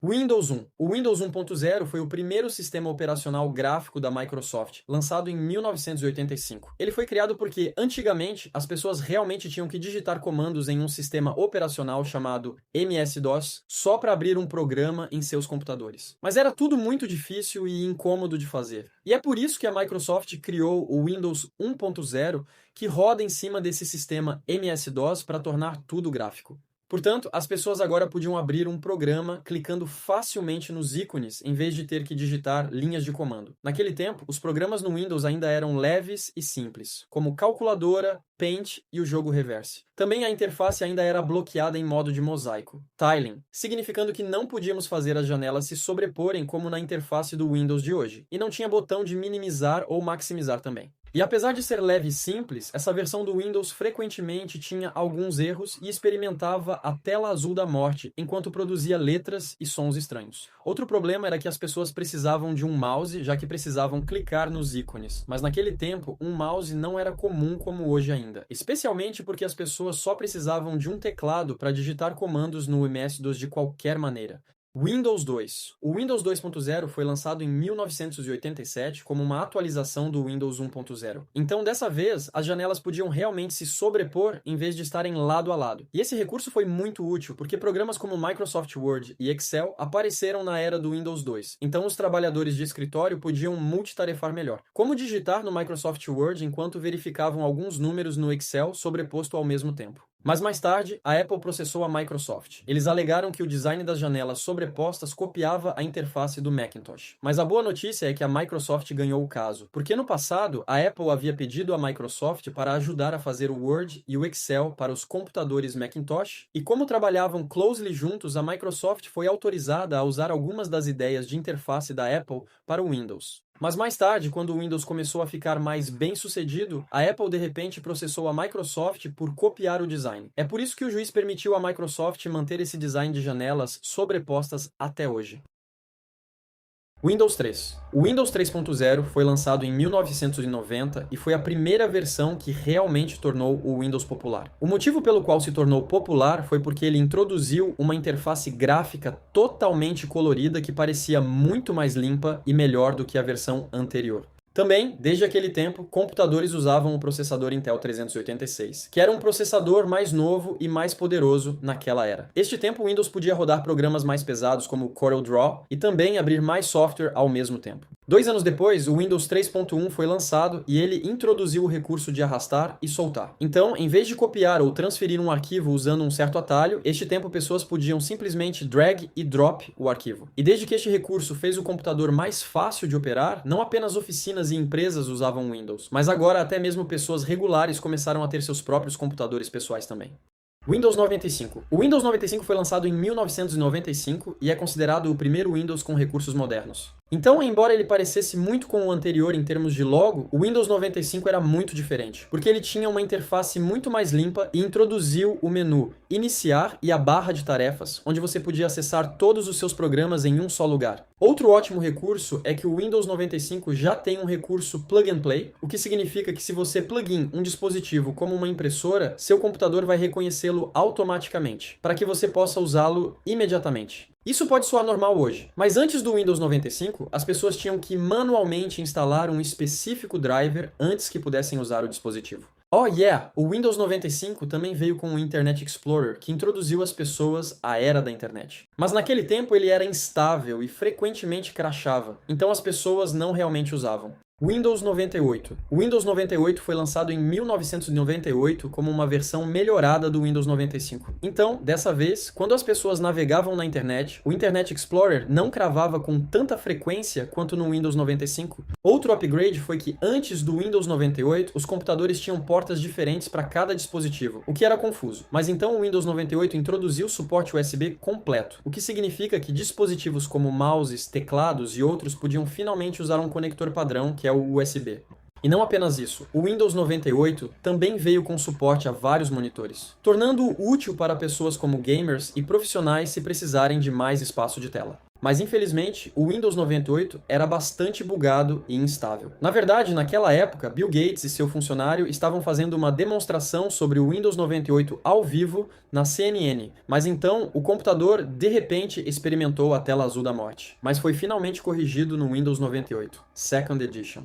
Windows 1. O Windows 1.0 foi o primeiro sistema operacional gráfico da Microsoft, lançado em 1985. Ele foi criado porque, antigamente, as pessoas realmente tinham que digitar comandos em um sistema operacional chamado MS-DOS só para abrir um programa em seus computadores. Mas era tudo muito difícil e incômodo de fazer. E é por isso que a Microsoft criou o Windows 1.0, que roda em cima desse sistema MS-DOS para tornar tudo gráfico. Portanto, as pessoas agora podiam abrir um programa clicando facilmente nos ícones, em vez de ter que digitar linhas de comando. Naquele tempo, os programas no Windows ainda eram leves e simples, como calculadora, Paint e o jogo Reverse. Também a interface ainda era bloqueada em modo de mosaico, tiling, significando que não podíamos fazer as janelas se sobreporem como na interface do Windows de hoje, e não tinha botão de minimizar ou maximizar também. E apesar de ser leve e simples, essa versão do Windows frequentemente tinha alguns erros e experimentava a tela azul da morte enquanto produzia letras e sons estranhos. Outro problema era que as pessoas precisavam de um mouse, já que precisavam clicar nos ícones. Mas naquele tempo, um mouse não era comum como hoje ainda, especialmente porque as pessoas só precisavam de um teclado para digitar comandos no MS-DOS de qualquer maneira. Windows 2. O Windows 2.0 foi lançado em 1987 como uma atualização do Windows 1.0. Então, dessa vez, as janelas podiam realmente se sobrepor em vez de estarem lado a lado. E esse recurso foi muito útil, porque programas como Microsoft Word e Excel apareceram na era do Windows 2. Então, os trabalhadores de escritório podiam multitarefar melhor. Como digitar no Microsoft Word enquanto verificavam alguns números no Excel sobreposto ao mesmo tempo. Mas mais tarde, a Apple processou a Microsoft. Eles alegaram que o design das janelas sobrepostas copiava a interface do Macintosh. Mas a boa notícia é que a Microsoft ganhou o caso, porque no passado, a Apple havia pedido à Microsoft para ajudar a fazer o Word e o Excel para os computadores Macintosh, e como trabalhavam closely juntos, a Microsoft foi autorizada a usar algumas das ideias de interface da Apple para o Windows. Mas mais tarde, quando o Windows começou a ficar mais bem-sucedido, a Apple de repente processou a Microsoft por copiar o design. É por isso que o juiz permitiu à Microsoft manter esse design de janelas sobrepostas até hoje. Windows 3. O Windows 3.0 foi lançado em 1990 e foi a primeira versão que realmente tornou o Windows popular. O motivo pelo qual se tornou popular foi porque ele introduziu uma interface gráfica totalmente colorida que parecia muito mais limpa e melhor do que a versão anterior. Também, desde aquele tempo, computadores usavam o processador Intel 386, que era um processador mais novo e mais poderoso naquela era. Este tempo, o Windows podia rodar programas mais pesados como CorelDRAW e também abrir mais software ao mesmo tempo. 2 anos depois, o Windows 3.1 foi lançado e ele introduziu o recurso de arrastar e soltar. Então, em vez de copiar ou transferir um arquivo usando um certo atalho, este tempo pessoas podiam simplesmente drag e drop o arquivo. E desde que este recurso fez o computador mais fácil de operar, não apenas oficinas e empresas usavam Windows, mas agora até mesmo pessoas regulares começaram a ter seus próprios computadores pessoais também. Windows 95. O Windows 95 foi lançado em 1995 e é considerado o primeiro Windows com recursos modernos. Então, embora ele parecesse muito com o anterior em termos de logo, o Windows 95 era muito diferente, porque ele tinha uma interface muito mais limpa e introduziu o menu Iniciar e a barra de tarefas, onde você podia acessar todos os seus programas em um só lugar. Outro ótimo recurso é que o Windows 95 já tem um recurso Plug and Play, o que significa que se você plug in um dispositivo como uma impressora, seu computador vai reconhecê-lo automaticamente, para que você possa usá-lo imediatamente. Isso pode soar normal hoje, mas antes do Windows 95, as pessoas tinham que manualmente instalar um específico driver antes que pudessem usar o dispositivo. Oh yeah! O Windows 95 também veio com o Internet Explorer, que introduziu as pessoas à era da internet. Mas naquele tempo ele era instável e frequentemente crashava, então as pessoas não realmente usavam. Windows 98. O Windows 98 foi lançado em 1998 como uma versão melhorada do Windows 95. Então, dessa vez, quando as pessoas navegavam na internet, o Internet Explorer não cravava com tanta frequência quanto no Windows 95. Outro upgrade foi que antes do Windows 98, os computadores tinham portas diferentes para cada dispositivo, o que era confuso. Mas então o Windows 98 introduziu suporte USB completo, o que significa que dispositivos como mouses, teclados e outros podiam finalmente usar um conector padrão, que é o USB. E não apenas isso, o Windows 98 também veio com suporte a vários monitores, tornando-o útil para pessoas como gamers e profissionais se precisarem de mais espaço de tela. Mas infelizmente, o Windows 98 era bastante bugado e instável. Na verdade, naquela época, Bill Gates e seu funcionário estavam fazendo uma demonstração sobre o Windows 98 ao vivo na CNN, mas então o computador de repente experimentou a tela azul da morte. Mas foi finalmente corrigido no Windows 98, Second Edition.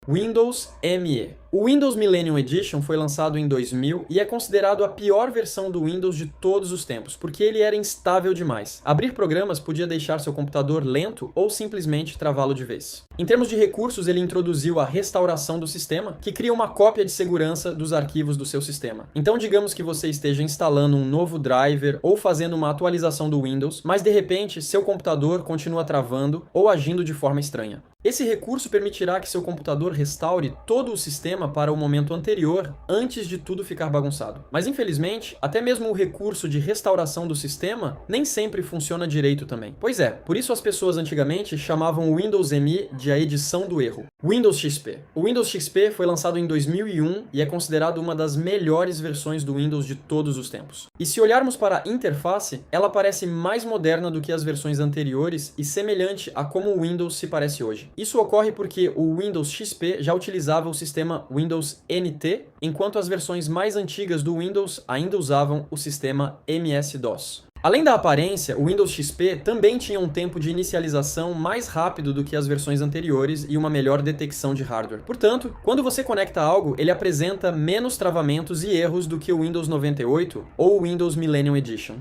Windows ME. O Windows Millennium Edition foi lançado em 2000 e é considerado a pior versão do Windows de todos os tempos, porque ele era instável demais. Abrir programas podia deixar seu computador lento ou simplesmente travá-lo de vez. Em termos de recursos, ele introduziu a restauração do sistema, que cria uma cópia de segurança dos arquivos do seu sistema. Então, digamos que você esteja instalando um novo driver ou fazendo uma atualização do Windows, mas de repente seu computador continua travando ou agindo de forma estranha. Esse recurso permitirá que seu computador restaure todo o sistema para o momento anterior, antes de tudo ficar bagunçado. Mas infelizmente, até mesmo o recurso de restauração do sistema nem sempre funciona direito também. Pois é, por isso as pessoas antigamente chamavam o Windows ME de a edição do erro. Windows XP. O Windows XP foi lançado em 2001 e é considerado uma das melhores versões do Windows de todos os tempos. E se olharmos para a interface, ela parece mais moderna do que as versões anteriores e semelhante a como o Windows se parece hoje. Isso ocorre porque o Windows XP já utilizava o sistema Windows NT, enquanto as versões mais antigas do Windows ainda usavam o sistema MS-DOS. Além da aparência, o Windows XP também tinha um tempo de inicialização mais rápido do que as versões anteriores e uma melhor detecção de hardware. Portanto, quando você conecta algo, ele apresenta menos travamentos e erros do que o Windows 98 ou o Windows Millennium Edition.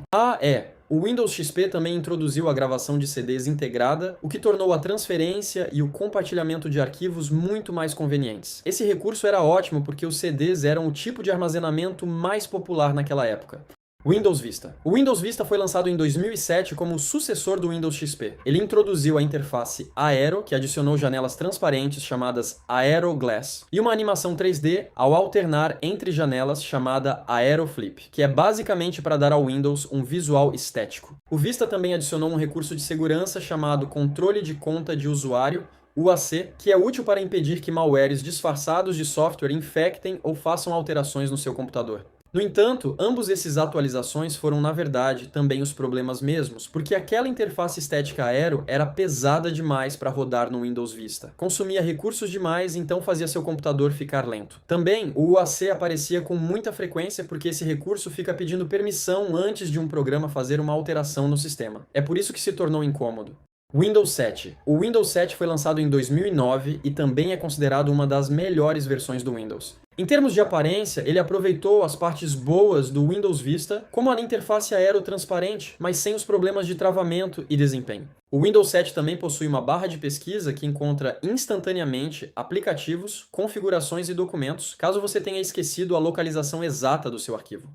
O Windows XP também introduziu a gravação de CDs integrada, o que tornou a transferência e o compartilhamento de arquivos muito mais convenientes. Esse recurso era ótimo porque os CDs eram o tipo de armazenamento mais popular naquela época. Windows Vista. O Windows Vista foi lançado em 2007 como o sucessor do Windows XP. Ele introduziu a interface Aero, que adicionou janelas transparentes chamadas Aero Glass, e uma animação 3D ao alternar entre janelas chamada Aero Flip, que é basicamente para dar ao Windows um visual estético. O Vista também adicionou um recurso de segurança chamado Controle de Conta de Usuário, UAC, que é útil para impedir que malwares disfarçados de software infectem ou façam alterações no seu computador. No entanto, ambos esses atualizações foram, na verdade, também os problemas mesmos, porque aquela interface estética Aero era pesada demais para rodar no Windows Vista. Consumia recursos demais, então fazia seu computador ficar lento. Também, o UAC aparecia com muita frequência porque esse recurso fica pedindo permissão antes de um programa fazer uma alteração no sistema. É por isso que se tornou incômodo. Windows 7. O Windows 7 foi lançado em 2009 e também é considerado uma das melhores versões do Windows. Em termos de aparência, ele aproveitou as partes boas do Windows Vista, como a interface Aero transparente, mas sem os problemas de travamento e desempenho. O Windows 7 também possui uma barra de pesquisa que encontra instantaneamente aplicativos, configurações e documentos, caso você tenha esquecido a localização exata do seu arquivo.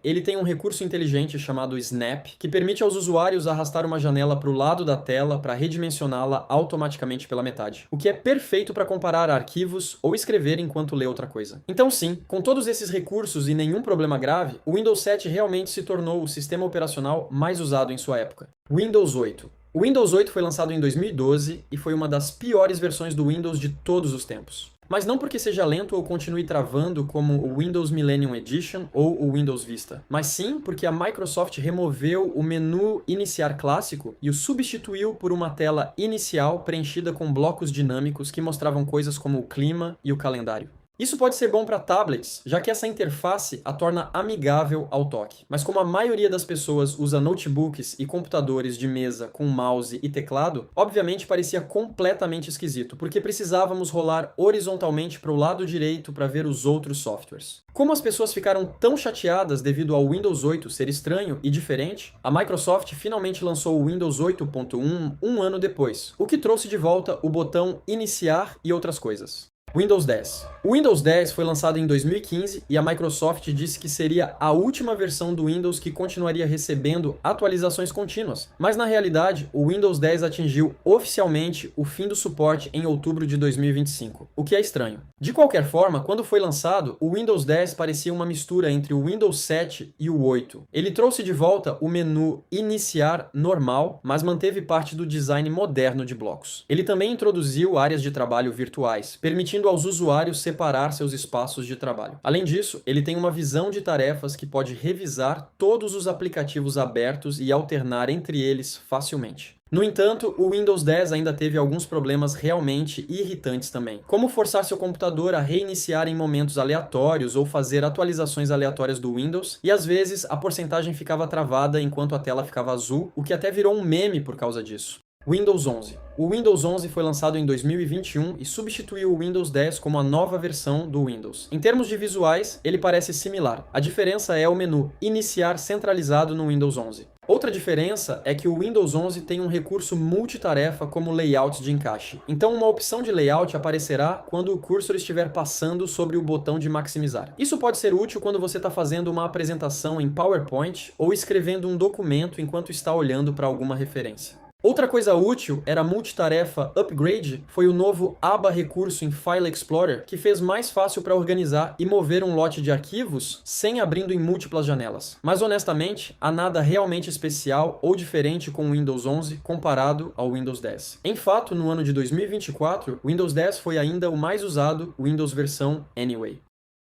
Ele tem um recurso inteligente chamado Snap, que permite aos usuários arrastar uma janela para o lado da tela para redimensioná-la automaticamente pela metade, o que é perfeito para comparar arquivos ou escrever enquanto lê outra coisa. Então sim, com todos esses recursos e nenhum problema grave, o Windows 7 realmente se tornou o sistema operacional mais usado em sua época. Windows 8. O Windows 8 foi lançado em 2012 e foi uma das piores versões do Windows de todos os tempos. Mas não porque seja lento ou continue travando como o Windows Millennium Edition ou o Windows Vista, mas sim porque a Microsoft removeu o menu Iniciar clássico e o substituiu por uma tela inicial preenchida com blocos dinâmicos que mostravam coisas como o clima e o calendário. Isso pode ser bom para tablets, já que essa interface a torna amigável ao toque. Mas como a maioria das pessoas usa notebooks e computadores de mesa com mouse e teclado, obviamente parecia completamente esquisito, porque precisávamos rolar horizontalmente para o lado direito para ver os outros softwares. Como as pessoas ficaram tão chateadas devido ao Windows 8 ser estranho e diferente, a Microsoft finalmente lançou o Windows 8.1 um ano depois, o que trouxe de volta o botão Iniciar e outras coisas. Windows 10. O Windows 10 foi lançado em 2015 e a Microsoft disse que seria a última versão do Windows que continuaria recebendo atualizações contínuas. Mas na realidade, o Windows 10 atingiu oficialmente o fim do suporte em outubro de 2025, o que é estranho. De qualquer forma, quando foi lançado, o Windows 10 parecia uma mistura entre o Windows 7 e o 8. Ele trouxe de volta o menu Iniciar normal, mas manteve parte do design moderno de blocos. Ele também introduziu áreas de trabalho virtuais, permitindo permitindo aos usuários separar seus espaços de trabalho. Além disso, ele tem uma visão de tarefas que pode revisar todos os aplicativos abertos e alternar entre eles facilmente. No entanto, o Windows 10 ainda teve alguns problemas realmente irritantes também, como forçar seu computador a reiniciar em momentos aleatórios ou fazer atualizações aleatórias do Windows, e às vezes a porcentagem ficava travada enquanto a tela ficava azul, o que até virou um meme por causa disso. Windows 11. O Windows 11 foi lançado em 2021 e substituiu o Windows 10 como a nova versão do Windows. Em termos de visuais, ele parece similar. A diferença é o menu Iniciar centralizado no Windows 11. Outra diferença é que o Windows 11 tem um recurso multitarefa como layout de encaixe. Então, uma opção de layout aparecerá quando o cursor estiver passando sobre o botão de maximizar. Isso pode ser útil quando você está fazendo uma apresentação em PowerPoint ou escrevendo um documento enquanto está olhando para alguma referência. Outra coisa útil era a multitarefa Upgrade, foi o novo aba recurso em File Explorer, que fez mais fácil para organizar e mover um lote de arquivos sem abrindo em múltiplas janelas. Mas honestamente, há nada realmente especial ou diferente com o Windows 11 comparado ao Windows 10. Em fato, no ano de 2024, o Windows 10 foi ainda o mais usado Windows versão Anyway.